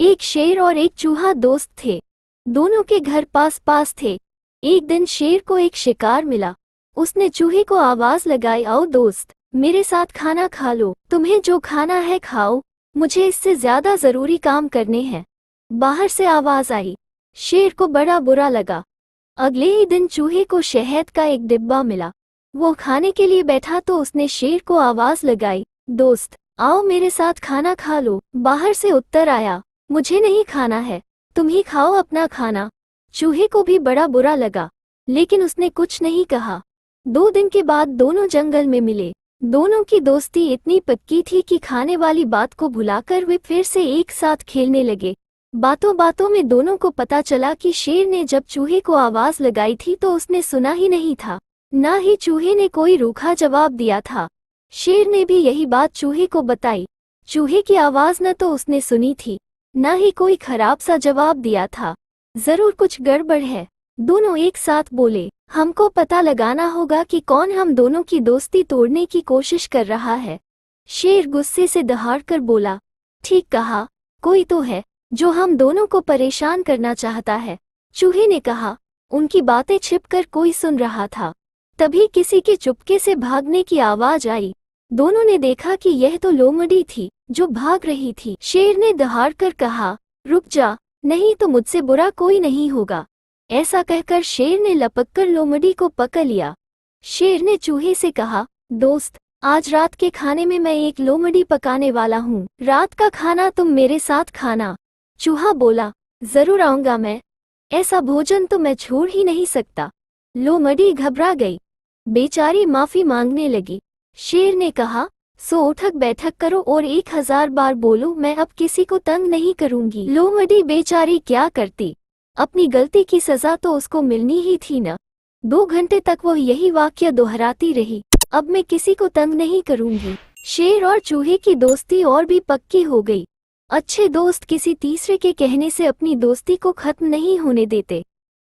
एक शेर और एक चूहा दोस्त थे। दोनों के घर पास पास थे। एक दिन शेर को एक शिकार मिला। उसने चूहे को आवाज लगाई, आओ दोस्त, मेरे साथ खाना खा लो। तुम्हें जो खाना है खाओ, मुझे इससे ज्यादा जरूरी काम करने हैं। बाहर से आवाज आई। शेर को बड़ा बुरा लगा। अगले ही दिन चूहे को शहद का एक डिब्बा मिला। वो खाने के लिए बैठा तो उसने शेर को आवाज लगाई, दोस्त, आओ मेरे साथ खाना खा लो। बाहर से उत्तर आया, मुझे नहीं खाना है, तुम ही खाओ अपना खाना। चूहे को भी बड़ा बुरा लगा, लेकिन उसने कुछ नहीं कहा। 2 दिन के बाद दोनों जंगल में मिले। दोनों की दोस्ती इतनी पक्की थी कि खाने वाली बात को भुलाकर वे फिर से एक साथ खेलने लगे। बातों बातों में दोनों को पता चला कि शेर ने जब चूहे को आवाज लगाई थी तो उसने सुना ही नहीं था, ना ही चूहे ने कोई रूखा जवाब दिया था। शेर ने भी यही बात चूहे को बताई। चूहे की आवाज न तो उसने सुनी थी, ना ही कोई खराब सा जवाब दिया था। जरूर कुछ गड़बड़ है। दोनों एक साथ बोले, हमको पता लगाना होगा कि कौन हम दोनों की दोस्ती तोड़ने की कोशिश कर रहा है। शेर गुस्से से दहाड़कर बोला, ठीक कहा, कोई तो है जो हम दोनों को परेशान करना चाहता है। चूहे ने कहा, उनकी बातें छिपकर कोई सुन रहा था। तभी किसी के चुपके से भागने की आवाज आई। दोनों ने देखा कि यह तो लोमड़ी थी जो भाग रही थी। शेर ने दहाड़कर कहा, रुक जा, नहीं तो मुझसे बुरा कोई नहीं होगा। ऐसा कहकर शेर ने लपककर लोमड़ी को पकड़ लिया। शेर ने चूहे से कहा, दोस्त, आज रात के खाने में मैं एक लोमड़ी पकाने वाला हूँ। रात का खाना तुम मेरे साथ खाना। चूहा बोला, जरूर आऊंगा मैं, ऐसा भोजन तो मैं छोड़ ही नहीं सकता। लोमड़ी घबरा गई, बेचारी माफी मांगने लगी। शेर ने कहा, सो उठक बैठक करो और 1000 बार बोलो, मैं अब किसी को तंग नहीं करूंगी। लोमड़ी बेचारी क्या करती, अपनी गलती की सजा तो उसको मिलनी ही थी न। 2 घंटे तक वो यही वाक्य दोहराती रही, अब मैं किसी को तंग नहीं करूंगी। शेर और चूहे की दोस्ती और भी पक्की हो गई। अच्छे दोस्त किसी तीसरे के कहने से अपनी दोस्ती को खत्म नहीं होने देते।